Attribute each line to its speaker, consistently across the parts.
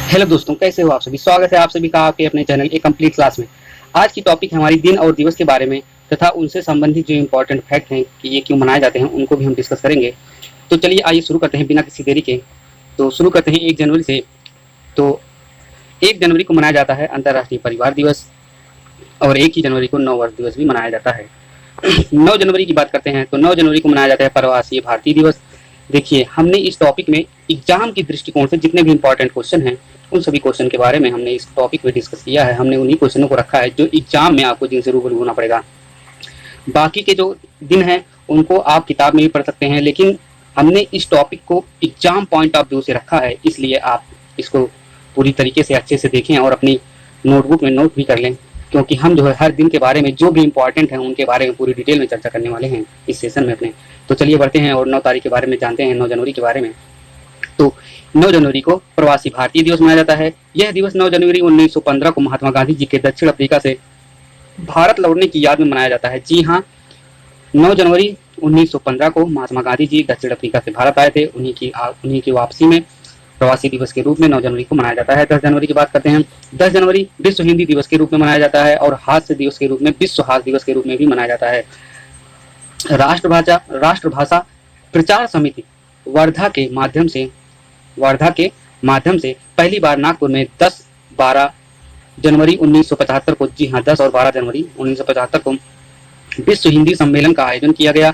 Speaker 1: Hello दोस्तों, कैसे हो आप सभी। स्वागत है आप सभी का आपके अपने चैनल ए कंप्लीट क्लास में। आज की टॉपिक है हमारी दिन और दिवस के बारे में तथा उनसे संबंधित जो इम्पोर्टेंट फैक्ट हैं कि ये क्यों मनाए जाते हैं उनको भी हम डिस्कस करेंगे। तो चलिए आइए शुरू करते हैं बिना किसी देरी के। तो शुरू करते हैं 1 जनवरी से। तो 1 जनवरी को मनाया जाता है अंतर्राष्ट्रीय परिवार दिवस और 1 ही जनवरी को नव वर्ष दिवस भी मनाया जाता है। 9 जनवरी की बात करते हैं तो 9 जनवरी को मनाया जाता है प्रवासी भारतीय दिवस। देखिए, हमने इस टॉपिक में एग्जाम की दृष्टिकोण से जितने भी इंपॉर्टेंट क्वेश्चन हैं उन सभी क्वेश्चन के बारे में हमने इस टॉपिक में डिस्कस किया है। हमने उन्हीं क्वेश्चनों को रखा है जो एग्जाम में आपको जिनसे रूबरू होना पड़ेगा। बाकी के जो दिन हैं उनको आप किताब में भी पढ़ सकते हैं, लेकिन हमने इस टॉपिक को एग्जाम पॉइंट ऑफ व्यू से रखा है, इसलिए आप इसको पूरी तरीके से अच्छे से देखें और अपनी नोटबुक में नोट भी कर लें, क्योंकि हम जो है हर दिन के बारे में जो भी इंपॉर्टेंट है उनके बारे में पूरी डिटेल में चर्चा करने वाले हैं इस सेशन में अपने। तो चलिए बढ़ते हैं और 9 तारीख के बारे में जानते हैं, 9 जनवरी के बारे में। तो 9 जनवरी को प्रवासी भारतीय दिवस मनाया जाता है। यह दिवस 9 जनवरी 1915 को महात्मा गांधी जी के दक्षिण अफ्रीका से भारत लौटने की याद में मनाया जाता है। जी हाँ, 9 जनवरी 1915 को महात्मा गांधी जी दक्षिण अफ्रीका से भारत आए थे। उन्हीं की वापसी में प्रवासी दिवस के रूप में 9 जनवरी को मनाया जाता है। 10 जनवरी की बात करते हैं। 10 जनवरी विश्व हिंदी दिवस के रूप में मनाया जाता है और हास्य दिवस के रूप में, विश्व हास्य दिवस के रूप में भी मनाया जाता है। राष्ट्रभाषा प्रचार समिति वर्धा के माध्यम से पहली बार नागपुर में 10-12 जनवरी 1975 को, जी हाँ 10 और 12 जनवरी 1975 को विश्व हिंदी सम्मेलन का आयोजन किया गया।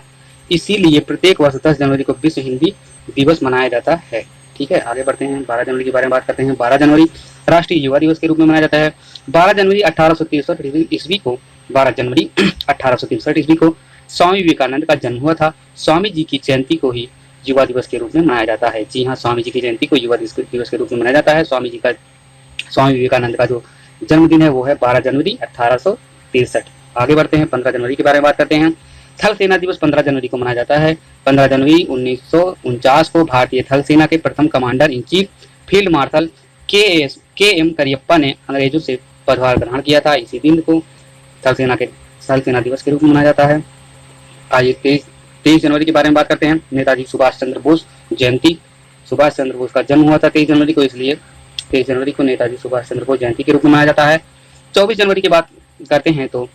Speaker 1: इसीलिए प्रत्येक वर्ष 10 जनवरी को विश्व हिंदी दिवस मनाया जाता है। ठीक है, आगे बढ़ते हैं। 12 जनवरी के बारे में बात करते हैं। 12 जनवरी राष्ट्रीय युवा दिवस के रूप में मनाया जाता है। 12 जनवरी 1863 ईस्वी को 12 जनवरी 1863 ईस्वी को स्वामी विवेकानंद का जन्म हुआ था। स्वामी जी की जयंती को ही युवा दिवस के रूप में मनाया जाता है। जी हाँ, स्वामी जी की जयंती को युवा दिवस के रूप में मनाया जाता है। स्वामी विवेकानंद का जो जन्मदिन है वो है 12 जनवरी 1863। आगे बढ़ते हैं। 15 जनवरी के बारे में बात करते हैं। थल सेना दिवस 15 जनवरी को मनाया जाता है। 15 जनवरी 1949 को भारतीय थल सेना के प्रथम commander in chief field marshal के एम करियप्पा ने अंग्रेजों से पदभार ग्रहण किया था। इसी दिन को थल सेना दिवस के रूप में मनाया जाता है। आइए 23 जनवरी के बारे में बात करते हैं। नेताजी सुभाष चंद्र बोस जयंती। सुभाष चंद्र बोस का जन्म हुआ था 23 जनवरी को, इसलिए 23 जनवरी को नेताजी सुभाष चंद्र बोस जयंती के रूप में मनाया जाता है। 24 जनवरी की बात करते हैं तो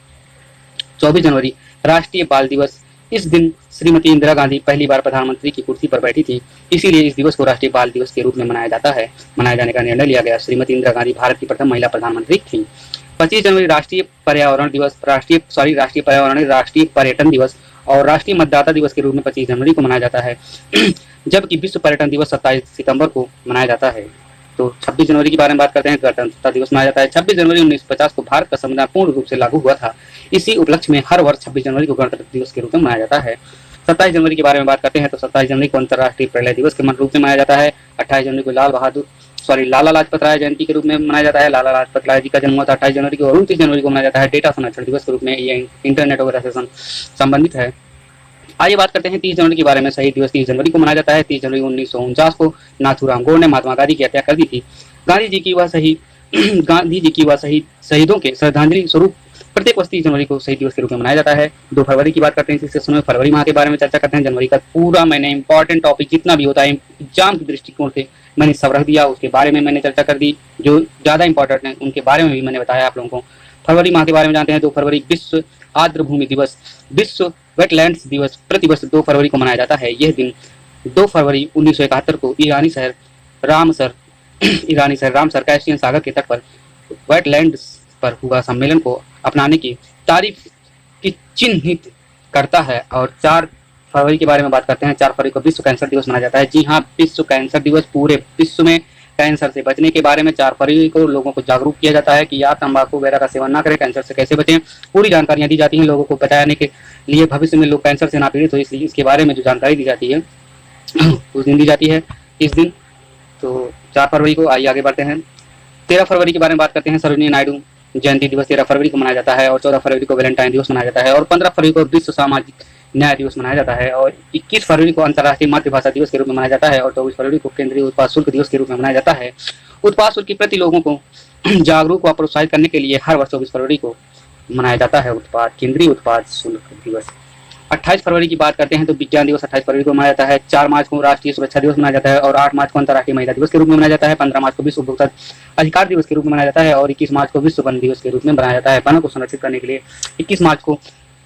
Speaker 1: 24 जनवरी राष्ट्रीय बाल दिवस। इस दिन श्रीमती इंदिरा गांधी पहली बार प्रधानमंत्री की कुर्सी पर बैठी थी, इसीलिए इस दिवस को राष्ट्रीय बाल दिवस के रूप में मनाया जाने का निर्णय लिया गया। श्रीमती इंदिरा गांधी भारत की प्रथम महिला प्रधानमंत्री थी। 25 जनवरी राष्ट्रीय पर्यटन दिवस और राष्ट्रीय मतदाता दिवस के रूप में 25 जनवरी को मनाया जाता है, जबकि विश्व पर्यटन दिवस 27 सितंबर को मनाया जाता है। तो 26 जनवरी के बारे में बात करते हैं। गणतंत्रता दिवस मनाया जाता है। 26 जनवरी 1950 को भारत का संविधान पूर्ण रूप से लागू हुआ था। इसी उपलक्ष्य में हर वर्ष 26 जनवरी को गणतंत्र दिवस के रूप में मनाया जाता है। 27 जनवरी के बारे में बात करते हैं तो 27 जनवरी को अंतर्राष्ट्रीय प्रलय दिवस के रूप में मनाया जाता है। 28 जनवरी को लाला लाजपत राय जयंती के रूप में मनाया जाता है। लाला लाजपत राय जी का जन्म हुआ था 28 जनवरी को। और 29 जनवरी को मनाया जाता है डेटा संरक्षण दिवस के रूप में। ये इंटरनेट वगैरह से संबंधित है। आइए बात करते हैं 30 जनवरी के बारे में। शहीद दिवस 30 जनवरी को मनाया जाता है। 30 जनवरी 1949 को नाथूराम गोड ने महात्मा गांधी की हत्या कर दी थी। गांधी जी की वह शहीदों के श्रद्धांजलि स्वरूप प्रत्येक वर्ष 30 जनवरी को शहीद दिवस के रूप में मनाया जाता है। 2 फरवरी की बात करते हैं। इस सेशन में फरवरी माह के बारे में चर्चा करते हैं। जनवरी का पूरा मैंने इंपॉर्टेंट टॉपिक जितना भी होता है एग्जाम की दृष्टिकोण से मैंने सब रख दिया, उसके बारे में मैंने चर्चा कर दी। जो ज्यादा इंपॉर्टेंट है उनके बारे में भी मैंने बताया आप लोगों को। फरवरी माह के बारे में जानते हैं। 2 फरवरी विश्व आर्द्र भूमि दिवस, विश्व वेटलैंड्स दिवस प्रतिवर्ष 2 फरवरी को मनाया जाता है। यह दिन 2 फरवरी 1971 को ईरानी शहर रामसर कैस्पियन सागर के तट पर वेटलैंड्स पर हुआ सम्मेलन को अपनाने की तारीफ की चिन्हित करता है। और 4 फरवरी के बारे में बात करते हैं। 4 फरवरी को विश्व कैंसर दिवस मनाया जाता है। जी हाँ, विश्व कैंसर दिवस। पूरे विश्व में कैंसर से बचने के बारे में 4 फरवरी को लोगों को जागरूक किया जाता है कि आप तंबाकू वगैरह का सेवन ना करें, कैंसर से कैसे बचें। पूरी जानकारियां दी जाती हैं लोगों को बताने के लिए, भविष्य में लोग कैंसर से ना पीड़ित हो, इसलिए इसके बारे में जो जानकारी दी जाती है उस दिन दी जाती है इस दिन। तो 4 फरवरी को। आइए आगे बढ़ते हैं। 13 फरवरी के बारे में बात करते हैं। सरोजिनी नायडू जयंती दिवस 13 फरवरी को मनाया जाता है। और 14 फरवरी को वैलेंटाइन दिवस मनाया जाता है। और 15 फरवरी को विश्व सामाजिक न्याय दिवस मनाया जाता है। और 21 फरवरी को अंतर्राष्ट्रीय मातृभाषा दिवस के रूप में मनाया जाता है। और 24 फरवरी को केंद्रीय उत्पाद शुल्क दिवस के रूप में मनाया जाता है। उत्पाद शुल्क के प्रति लोगों को जागरूक व प्रोत्साहित करने के लिए हर वर्ष 24 फरवरी को मनाया जाता है केंद्रीय उत्पाद शुल्क दिवस। 28 फरवरी की बात करते हैं तो विज्ञान दिवस 28 फरवरी को मनाया जाता है। 4 मार्च को राष्ट्रीय सुरक्षा दिवस मनाया जाता है और 8 मार्च को अंतर्राष्ट्रीय महिला दिवस के रूप में मनाया जाता है। 15 मार्च को विश्व उपभोक्ता अधिकार दिवस के रूप में मनाया जाता है और 21 मार्च को विश्व वन दिवस के रूप में मनाया जाता है। वनों को संरक्षित करने के लिए 21 मार्च को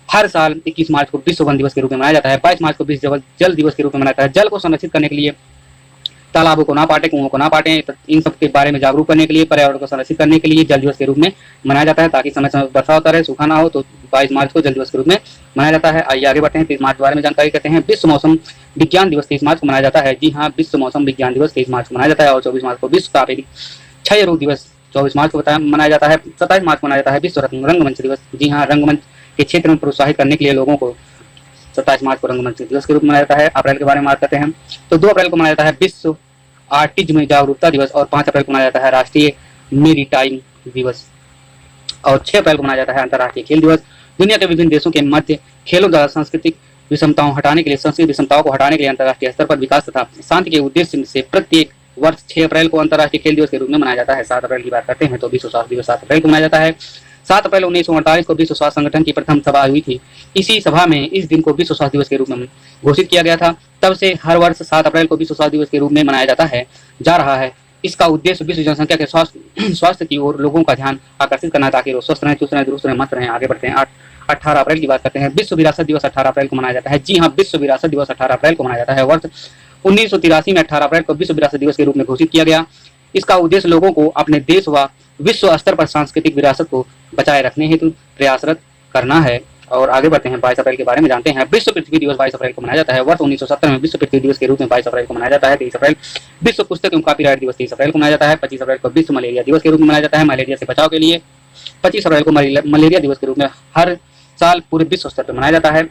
Speaker 1: हर साल 21 मार्च को विश्व वन दिवस के रूप में मनाया जाता है। 22 मार्च को विश्व जल दिवस के रूप में मनाया जाता है। जल को संरक्षित करने के लिए तालाबों को ना पाटे, कुओं को ना पाटे, इन सब के बारे में जागरूक करने के लिए, पर्यावरण को संरक्षित करने के लिए जल दिवस के रूप में मनाया जाता है ताकि समय समय वर्षा होता रहे, सूखा ना हो। तो 22 मार्च को जल दिवस के रूप में मनाया जाता है। आइए आगे बढ़ते हैं। 23 मार्च के बारे में जानकारी करते हैं। विश्व मौसम विज्ञान दिवस 23 मार्च को मनाया जाता है। जी हाँ, विश्व मौसम विज्ञान दिवस 23 मार्च को मनाया जाता है। और 24 मार्च को विश्व प्राकृतिक क्षय रोग दिवस 24 मार्च को मनाया जाता है। 27 मार्च को मनाया जाता है विश्व रंगमंच दिवस। जी हाँ, रंगमंच के क्षेत्र में प्रोत्साहित करने के लिए लोगों को 27 मार्च को रंगमंच दिवस के रूप में मनाया जाता है। अप्रैल के बारे में बात करते हैं तो 2 अप्रैल को मनाया जाता है विश्व ऑटिज्म जागरूकता दिवस और 5 अप्रैल को मनाया जाता है राष्ट्रीय मेरीटाइम दिवस और 6 अप्रैल को मनाया जाता है अंतर्राष्ट्रीय खेल दिवस। दुनिया के विभिन्न देशों के मध्य खेलों द्वारा सांस्कृतिक विषमताओं हटाने के लिए, संस्कृति विषमताओं को हटाने के लिए अंतर्राष्ट्रीय स्तर पर विकास तथा शांति के उद्देश्य से प्रत्येक वर्ष 6 अप्रैल को अंतर्राष्ट्रीय खेल दिवस के रूप में मनाया जाता है। 7 अप्रैल की बात करते हैं तो विश्व स्वास्थ्य दिवस 7 अप्रैल को मनाया जाता है। 7 अप्रैल 1948 को विश्व स्वास्थ्य संगठन की प्रथम सभा हुई थी। इसी सभा में इस दिन को विश्व स्वास्थ्य दिवस के रूप में घोषित किया गया था। तब से हर वर्ष 7 अप्रैल को विश्व स्वास्थ्य दिवस के रूप में मनाया जाता है जा रहा है। इसका उद्देश्य विश्व जनसंख्या के स्वास्थ्य की ओर लोगों का ध्यान आकर्षित करना ताकि वो स्वस्थ रहें, चुस्त रहें, दुरुस्त रहें, मस्त रहें। आगे बढ़ते हैं। 18 अप्रैल की बात करते हैं। विश्व विरासत दिवस 18 अप्रैल को मनाया जाता है। जी हाँ, विश्व विरासत दिवस 18 अप्रैल को मनाया जाता है। वर्ष 1983 में 18 अप्रैल को विश्व विरासत दिवस के रूप में घोषित किया गया। इसका उद्देश्य लोगों को अपने देश व विश्व स्तर पर सांस्कृतिक विरासत को बचाए रखने हेतु प्रयासरत करना है। और आगे बढ़ते हैं। 22 अप्रैल के बारे में जानते हैं। विश्व पृथ्वी दिवस 22 अप्रैल को मनाया जाता है। वर्ष 1970 में विश्व पृथ्वी दिवस के रूप में 22 अप्रैल को मनाया जाता है। 23 अप्रैल विश्व पुस्तक एवं कॉपीराइट दिवस 23 अप्रैल को मनाया जाता है। 25 अप्रैल को विश्व मलेरिया दिवस के रूप में मनाया जाता है। मलेरिया से बचाव के लिए 25 अप्रैल को मलेरिया दिवस के रूप में हर साल पूरे विश्व स्तर पर मनाया जाता है।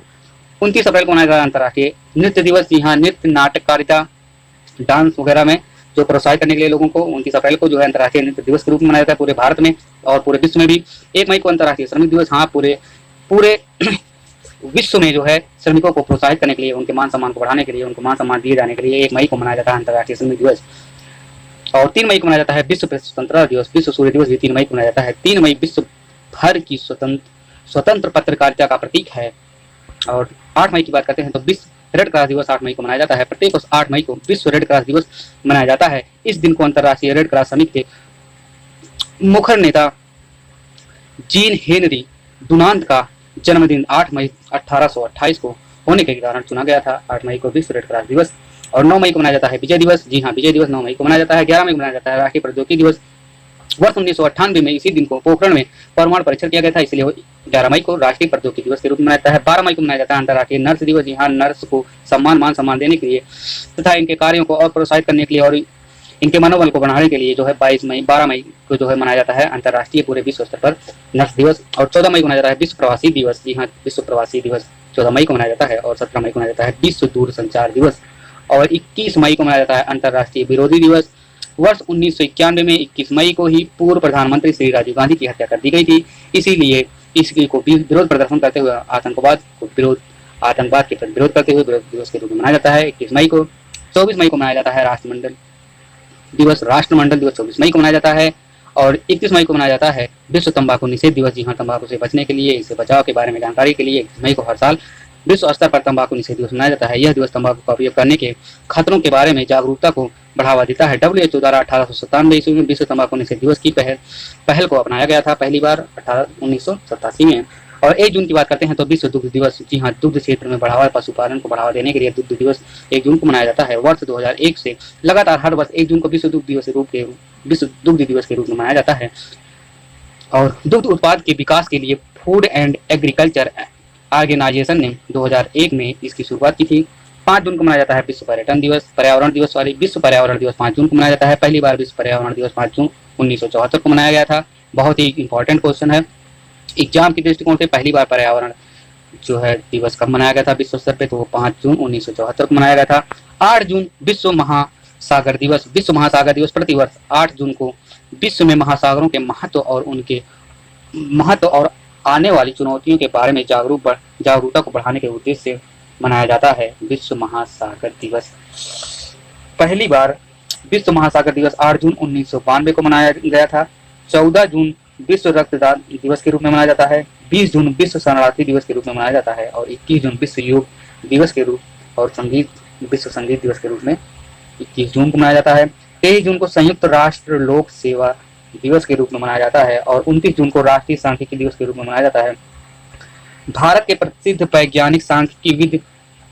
Speaker 1: 29 अप्रैल को मनाया जाता है अंतर्राष्ट्रीय नृत्य दिवस। जी हाँ, नृत्य, नाटककारिता, डांस वगैरह में जो प्रोत्साहित करने के लिए लोगों को 29 अप्रैल को जो है अंतर्राष्ट्रीय नृत्य दिवस के रूप में मनाया जाता है पूरे भारत में और पूरे विश्व में भी। 1 मई को अंतर्राष्ट्रीय श्रमिक दिवस। हाँ, पूरे विश्व में जो है श्रमिकों को प्रोत्साहित करने के लिए, उनके मान सम्मान को बढ़ाने के लिए, उनको मान सम्मान दिए जाने के लिए 1 मई को मनाया जाता है अंतर्राष्ट्रीय श्रमिक दिवस। और 3 मई को मनाया जाता है विश्व स्वतंत्रता दिवस। विश्व सूर्य दिवस भी 3 मई को मनाया जाता है। 3 मई विश्व भर की स्वतंत्र पत्रकारिता का प्रतीक है। और 8 मई की बात करते हैं तो विश्व रेड क्रॉस दिवस 8 मई को मनाया जाता है। प्रत्येक वर्ष 8 मई को विश्व रेड क्रॉस दिवस मनाया जाता है। इस दिन को अंतर्राष्ट्रीय रेड क्रॉस समिति के मुखर नेता जीन हेनरी डुनांट का जन्मदिन 8 मई 1828 को होने के कारण चुना गया था। 8 मई को विश्व रेड क्रॉस दिवस। और 9 मई को मनाया जाता है विजय दिवस। जी हाँ, विजय दिवस 9 मई को मनाया जाता है। 11 मई को मनाया जाता है राष्ट्रीय प्रौद्योगिकी दिवस। वर्ष 1998 में इसी दिन को पोखरण में परमाणु परीक्षण किया गया था, इसलिए 11 मई को राष्ट्रीय प्रौद्योगिकी दिवस के रूप में मनाया जाता है। 12 मई को मनाया जाता है अंतर्राष्ट्रीय नर्स दिवस। यहाँ नर्स को मान सम्मान देने के लिए तथा इनके कार्यों को और प्रोत्साहित करने के लिए और इनके मनोबल को बढ़ाने के लिए जो है 12 मई को जो है मनाया जाता है अंतर्राष्ट्रीय पूरे विश्व स्तर पर नर्स दिवस। और 14 मई को मनाया जाता है विश्व प्रवासी दिवस। जी हाँ, विश्व प्रवासी दिवस 14 मई को मनाया जाता है। और 17 मई को मनाया जाता है विश्व दूरसंचार दिवस। और 21 मई को मनाया जाता है अंतर्राष्ट्रीय विरोधी दिवस। वर्ष 1991 में 21 मई को ही पूर्व प्रधानमंत्री श्री राजीव गांधी की हत्या कर दी गई थी, इसीलिए इसकी को विरोध प्रदर्शन करते हुए आतंकवाद के प्रति विरोध करते हुए विरोध दिवस के रूप में मनाया जाता है 21 मई को। 24 मई को मनाया जाता है राष्ट्रमंडल दिवस 24 मई को मनाया जाता है। और 31 मई को मनाया जाता है विश्व तंबाकू निषेध दिवस। जी हाँ, तंबाकू से बचने के लिए, इससे बचाव के बारे में जानकारी के लिए 21 मई को हर साल विश्व स्तर पर तंबाकू निषेध दिवस मनाया जाता है। यह दिवस तंबाकू का उपयोग करने के खतरों के बारे में जागरूकता को बढ़ावा देता है। WHO द्वारा 1897 ईस्वी में विश्व तंबाकू निषेध दिवस की पहल को अपनाया गया था पहली बार 1987 में। और 1 जून की बात करते हैं तो विश्व दुग्ध दिवस। जी हाँ, दुग्ध क्षेत्र में बढ़ावा, पशुपालन को बढ़ावा देने के लिए दुग्ध दिवस 1 जून को मनाया जाता है। वर्ष 2001 से लगातार हर वर्ष 1 जून को विश्व दुग्ध दिवस के रूप में मनाया जाता है। और दुग्ध उत्पाद के विकास के लिए फूड एंड एग्रीकल्चर ऑर्गेनाइजेशन ने 2001 में इसकी शुरुआत की थी। 5 जून को मनाया जाता है विश्व पर्यटन दिवस। विश्व पर्यावरण दिवस 5 जून को मनाया जाता है। पहली बार विश्व पर्यावरण दिवस 5 जून 1974 को मनाया गया था। बहुत ही इंपॉर्टेंट क्वेश्चन है एग्जाम के दृष्टिकोण से। पहली बार पर्यावरण जो है दिवस कब मनाया गया था विश्व स्तर पे, तो वो 5 जून 1974 को मनाया गया था। 8 जून विश्व महासागर दिवस। विश्व महासागर दिवस प्रतिवर्ष 8 जून को विश्व में महासागरों के महत्व और आने वाली चुनौतियों के बारे में जागरूकता को बढ़ाने के उद्देश्य से मनाया जाता है विश्व महासागर दिवस। पहली बार विश्व महासागर दिवस 8 जून 1992 को मनाया गया था। 14 जून विश्व रक्तदान दिवस के रूप में मनाया जाता है। 20 जून विश्व शरणार्थी दिवस के रूप में मनाया जाता है और 21 जून विश्व योग दिवस के रूप और विश्व संगीत दिवस के रूप में 21 जून को मनाया जाता है। 23 जून को संयुक्त राष्ट्र लोक सेवा दिवस के रूप में मनाया जाता है और 29 जून को राष्ट्रीय सांख्यिकी दिवस के रूप में मनाया जाता है। भारत के प्रसिद्ध वैज्ञानिक सांख्यिकीविद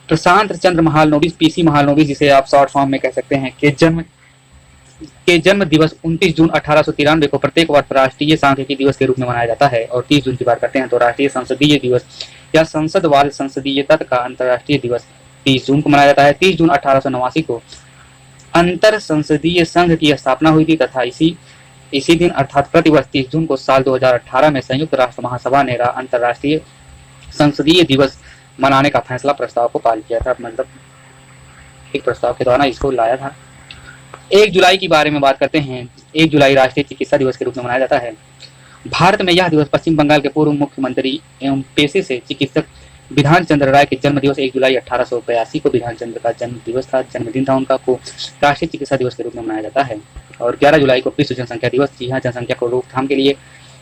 Speaker 1: प्रशांत चंद्र महालनोबिस, पीसी महालनोबिस, जिसे आप शॉर्ट फॉर्म में कह सकते हैं, के जन्म दिवस 29 जून 1893 को प्रत्येक वर्ष राष्ट्रीय सांख्यिकी दिवस के रूप में मनाया जाता है। और 30 जून की बात करते हैं तो राष्ट्रीय संसदीय दिवस या संसद वाल संसदीयता का अंतर्राष्ट्रीय दिवस 30 जून को मनाया जाता है। 30 जून 1889 को अंतर संसदीय संघ की स्थापना हुई थी तथा इसी दिन अर्थात प्रतिवर्ष 30 जून को साल 2018 में संयुक्त राष्ट्र महासभा ने अंतर्राष्ट्रीय संसदीय दिवस मनाने का फैसला प्रस्ताव को पारित किया था, मतलब एक प्रस्ताव के द्वारा इसको लाया था। 1 जुलाई के बारे में बात करते हैं। 1 जुलाई राष्ट्रीय चिकित्सा दिवस के रूप में मनाया जाता है। भारत में यह दिवस पश्चिम बंगाल के पूर्व मुख्यमंत्री एवं पेशे से चिकित्सक विधान चंद्र राय के जन्म दिवस 1 जुलाई 1882 को विधान चंद्र का जन्मदिन था उनका, को राष्ट्रीय चिकित्सा दिवस के रूप में मनाया जाता है। और 11 जुलाई को विश्व जनसंख्या दिवस, जी हाँ, जनसंख्या को रोकथाम के लिए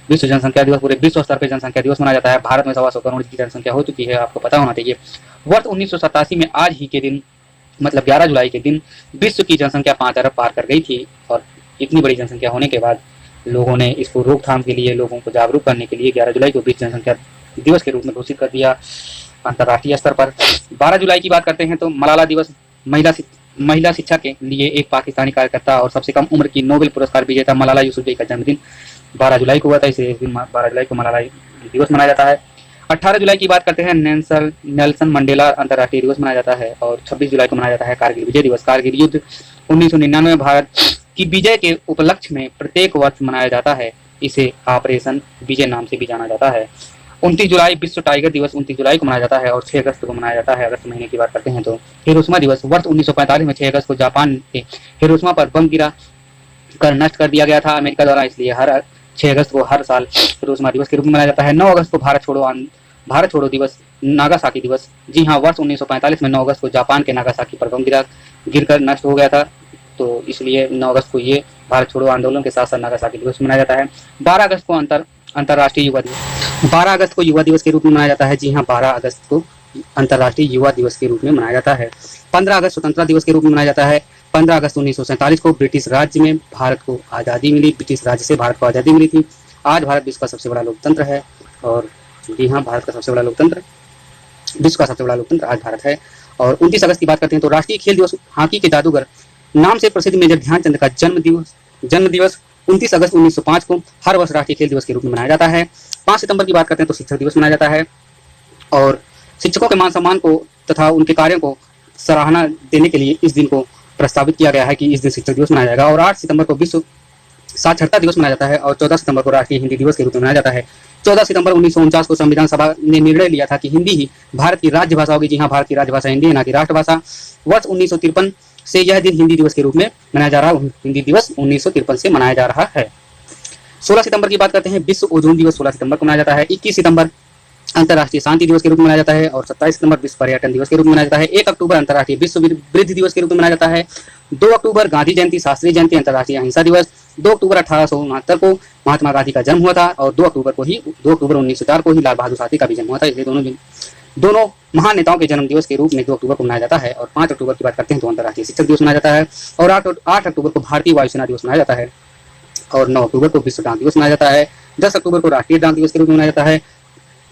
Speaker 1: विश्व जनसंख्या दिवस पूरे विश्व स्तर पर जनसंख्या दिवस मनाया जाता है। भारत में 125 करोड़ की जनसंख्या हो चुकी है, आपको पता होना चाहिए। वर्ष 1987 में आज ही के दिन, मतलब 11 जुलाई के दिन विश्व की जनसंख्या 5 अरब पार कर गई थी। और इतनी बड़ी जनसंख्या होने के बाद लोगों ने इसको रोकथाम के लिए, लोगों को जागरूक करने के लिए 11 जुलाई को विश्व जनसंख्या दिवस के रूप में घोषित कर दिया अंतर्राष्ट्रीय स्तर पर। 12 जुलाई की बात करते हैं तो मलाला दिवस, महिला शिक्षा के लिए एक पाकिस्तानी कार्यकर्ता और सबसे कम उम्र की नोबेल पुरस्कार विजेता मलाला यूसुफजई का जन्मदिन 12 जुलाई को हुआ था, इसलिए इस दिन 12 जुलाई को मलाला दिवस मनाया जाता है। 18 जुलाई की बात करते हैं, नेल्सन मंडेला अंतर्राष्ट्रीय दिवस मनाया जाता है। और 26 जुलाई को मनाया जाता है कारगिल विजय दिवस। कारगिल युद्ध 1999 में भारत की विजय के उपलक्ष्य में प्रत्येक वर्ष मनाया जाता है। इसे ऑपरेशन विजय नाम से भी जाना जाता है। 29 जुलाई विश्व टाइगर दिवस 29 जुलाई को मनाया जाता है और 6 अगस्त को मनाया जाता है। अगस्त महीने की बात करते हैं तो हिरोशिमा दिवस, वर्ष 1945 में 6 अगस्त को जापान के हिरोशिमा पर बम गिरा कर नष्ट कर दिया गया था अमेरिका द्वारा, इसलिए हर 6 अगस्त को हर साल हिरोशिमा दिवस के रूप में मनाया जाता है। 9 अगस्त को भारत छोड़ो दिवस, नागासाकी दिवस, जी हाँ, वर्ष 1945 में 9 अगस्त को जापान के नागासाकी पर बम गिरकर नष्ट हो गया था, तो इसलिए 9 अगस्त को ये भारत छोड़ो आंदोलन के साथ साथ नागासाकी दिवस मनाया जाता है। 12 अगस्त को अंतर्राष्ट्रीय युवा दिवस, 12 अगस्त को युवा दिवस के रूप में मनाया जाता है, जी हाँ, 12 अगस्त को अंतर्राष्ट्रीय युवा दिवस के रूप में मनाया जाता है। 15 अगस्त स्वतंत्रता दिवस के रूप में मनाया जाता है। 15 अगस्त 1947 को ब्रिटिश राज्य में भारत को आज़ादी मिली, ब्रिटिश राज्य से भारत को आज़ादी मिली थी। आज भारत विश्व का सबसे बड़ा लोकतंत्र है और जी हाँ, भारत का सबसे बड़ा लोकतंत्र, विश्व का सबसे बड़ा लोकतंत्र आज भारत है। और 29 अगस्त की बात करते हैं तो राष्ट्रीय खेल दिवस, हॉकी के जादूगर नाम से प्रसिद्ध मेजर ध्यानचंद का जन्म दिवस 29 अगस्त 1905 को हर वर्ष राष्ट्रीय खेल दिवस के रूप में मनाया जाता है। 5 सितंबर की बात करते हैं तो शिक्षक दिवस मनाया जाता है और शिक्षकों के मान सम्मान को तथा उनके कार्यों को सराहना देने के लिए इस दिन को प्रस्तावित किया गया है कि इस दिन शिक्षक दिवस मनाया जाएगा। और 8 सितंबर को विश्व साक्षरता दिवस मनाया जाता है और 14 सितंबर को राष्ट्रीय हिंदी दिवस के रूप में मनाया जाता है। 14 सितंबर 1949 को संविधान सभा ने निर्णय लिया था कि हिंदी ही भारत की राज्य भाषा होगी, जी हाँ, भारत की राज्य भाषा हिंदी है, ना कि राष्ट्रभाषा। वर्ष 1953 से यह दिन हिंदी दिवस के रूप में मनाया जा रहा है, हिंदी दिवस 1953 से मनाया जा रहा है। 16 सितंबर की बात करते हैं, विश्व ओजोन दिवस 16 सितंबर को मनाया जाता है। 21 सितंबर अंतर्राष्ट्रीय शांति दिवस के रूप में मनाया जाता है और 27 सितंबर विश्व पर्यटन दिवस के रूप में मनाया जाता है। 1 अक्टूबर अंतर्राष्ट्रीय विश्व वृद्ध दिवस के रूप में मनाया जाता है। 2 अक्टूबर गांधी जयंती, शास्त्री जयंती, अंतर्राष्ट्रीय अहिंसा दिवस। 2 अक्टूबर 1869 को महात्मा गांधी का जन्म हुआ था और 2 अक्टूबर 1904 को ही लाल बहादुर शास्त्री का भी जन्म हुआ था, इसलिए दोनों महान नेताओं के जन्म दिवस के रूप में 2 अक्टूबर को मनाया जाता है। और 5 अक्टूबर की बात करते हैं तो अंतर्राष्ट्रीय शिक्षक दिवस मनाया जाता है और 8 अक्टूबर को भारतीय वायुसेना दिवस मनाया जाता है और 9 अक्टूबर को विश्व डाक दिवस मनाया जाता है। 10 अक्टूबर को राष्ट्रीय डाक दिवस के रूप में मनाया जाता है।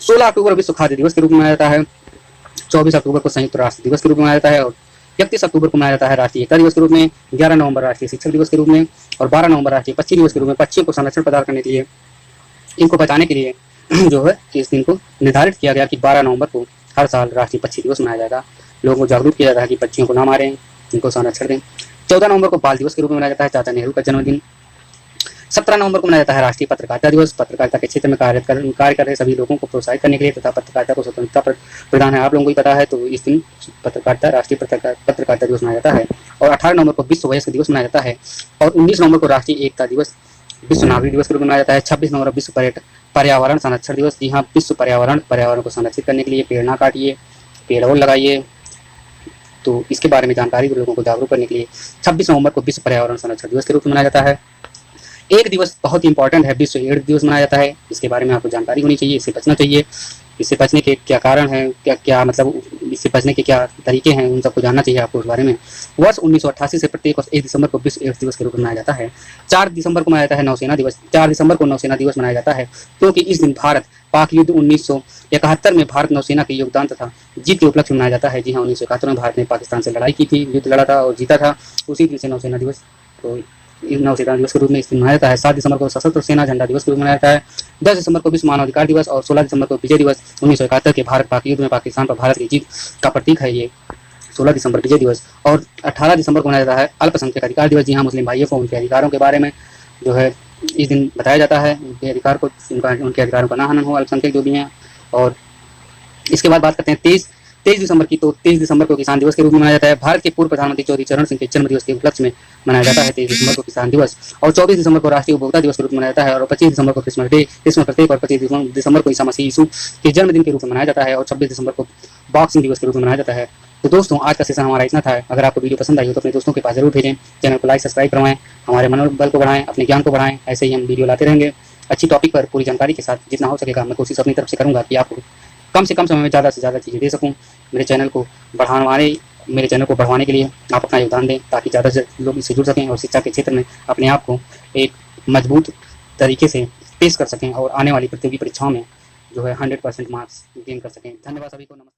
Speaker 1: 16 अक्टूबर विश्व खाद्य दिवस के रूप में मनाया जाता है। 24 अक्टूबर को संयुक्त राष्ट्र दिवस के रूप में मनाया जाता है और 31 अक्टूबर को मनाया जाता है राष्ट्रीय एकता दिवस के रूप में। 11 नवंबर राष्ट्रीय शिक्षक दिवस के रूप में और 12 नवंबर राष्ट्रीय पक्षी दिवस के रूप में। पक्षियों को संरक्षण प्रदान करने के लिए, इनको बचाने के लिए जो है इस दिन को निर्धारित किया गया कि 12 नवंबर को हर साल राष्ट्रीय पक्षी दिवस मनाया जाएगा। लोगों को जागरूक किया जाता है कि पक्षियों को ना मारें, इनको संरक्षण दें। 14 नवंबर को बाल दिवस के रूप में मनाया जाता है, चाचा नेहरू का जन्मदिन। 17 नवंबर को मनाया जाता है राष्ट्रीय पत्रकारिता दिवस। पत्रकारिता के क्षेत्र में कार्य कर रहे सभी लोगों को प्रोत्साहित करने के लिए तथा पत्रकारिता को स्वतंत्रता प्रदान है, आप लोगों को ही पता है, तो इस दिन राष्ट्रीय पत्रकारिता दिवस मनाया जाता है। और 18 नवंबर को विश्व वयस्क दिवस मनाया जाता है और 19 नवंबर को राष्ट्रीय एकता दिवस, विश्व नागरिक दिवस के रूप में मनाया जाता है। 26 नवंबर विश्व पर्यावरण संरक्षण दिवस, जी हाँ, विश्व पर्यावरण को संरक्षित करने के लिए पेड़ ना काटिए, पेड़ और लगाइए, तो इसके बारे में जानकारी लोगों को जागरूक करने के लिए 26 नवंबर को विश्व पर्यावरण संरक्षण दिवस के रूप में मनाया जाता है। एक दिवस बहुत ही इंपॉर्टेंट है, विश्व एड्स दिवस मनाया जाता है। इसके बारे में आपको जानकारी होनी चाहिए, इससे बचना चाहिए। इससे बचने के क्या कारण हैं, क्या क्या मतलब इससे बचने के क्या तरीके हैं, उन सबको जानना चाहिए आपको उस बारे में। वर्ष 1988 से प्रत्येक वर्ष 1 दिसंबर को विश्व एड्स दिवस के रूप में मनाया जाता है। 4 दिसंबर को मनाया जाता है नौसेना दिवस। 4 दिसंबर को नौसेना दिवस मनाया जाता है क्योंकि इस दिन भारत पाक युद्ध 1971 में भारत नौसेना के योगदान तथा जीत के उपलक्ष्य में मनाया जाता है। जी हाँ, 1971 में भारत ने पाकिस्तान से लड़ाई की थी, युद्ध लड़ा था और जीता था। उसी दिन से नौसेना दिवस तो नौसेना दिवस के रूप में इस दिन मनाया जाता है। 7 दिसंबर को सशस्त्र सेना झंडा दिवस के रूप में मनाया जाता है। 10 दिसंबर को विश्व मानवाधिकार दिवस और 16 दिसंबर को विजय दिवस। 1971 के भारत पाक युद्ध में पाकिस्तान पर भारत की जीत का प्रतीक है ये 16 दिसंबर विजय दिवस। और 18 दिसंबर को मनाया जाता है अल्पसंख्यक अधिकार दिवस। जी हाँ, मुस्लिम भाइयों को उनके अधिकारों के बारे में जो है इस दिन बताया जाता है, उनके अधिकार को उनके अधिकारों का ना हनन हो, अल्पसंख्यक जो भी हैं। और इसके बाद बात करते हैं 23 दिसंबर की। तो 23 दिसंबर को किसान दिवस के रूप में मनाया जाता है। भारत के पूर्व प्रधानमंत्री चौधरी चरण सिंह के जन्म दिवस के उपलक्ष्य में मनाया जाता है 23 दिसंबर को किसान दिवस। और 24 दिसंबर को राष्ट्रीय उपभोक्ता दिवस के रूप में मनाया जाता है। और 25 दिसंबर को क्रिसमस डे, क्रिसमस प्रत्येक। और 25 दिसंबर को ईसा मसीह यीशु के जन्मदिन के रूप में मनाया जाता है। और 26 दिसंबर को बॉक्सिंग दिवस के रूप में मनाया जाता है। तो दोस्तों, आज का सेशन हमारा इतना था। अगर आपको वीडियो पसंद आई हो तो अपने दोस्तों के पास जरूर भेजें। चैनल को लाइक सब्सक्राइब करवाएं, हमारे मनोबल को बढ़ाएं, अपने ज्ञान को बढ़ाएं। ऐसे ही हम वीडियो लाते रहेंगे अच्छी टॉपिक पर पूरी जानकारी के साथ। जितना हो सकेगा मैं कोशिश अपनी तरफ से करूंगा कि आपको कम से कम समय में ज़्यादा से ज़्यादा चीज़ें दे सकूं। मेरे चैनल को बढ़ाने के लिए आप अपना योगदान दें ताकि ज़्यादा से लोग इससे जुड़ सकें और शिक्षा के क्षेत्र में अपने आप को एक मजबूत तरीके से पेश कर सकें और आने वाली प्रतियोगी परीक्षाओं में जो है 100% मार्क्स गेन कर सकें। धन्यवाद सभी को, नमस्कार।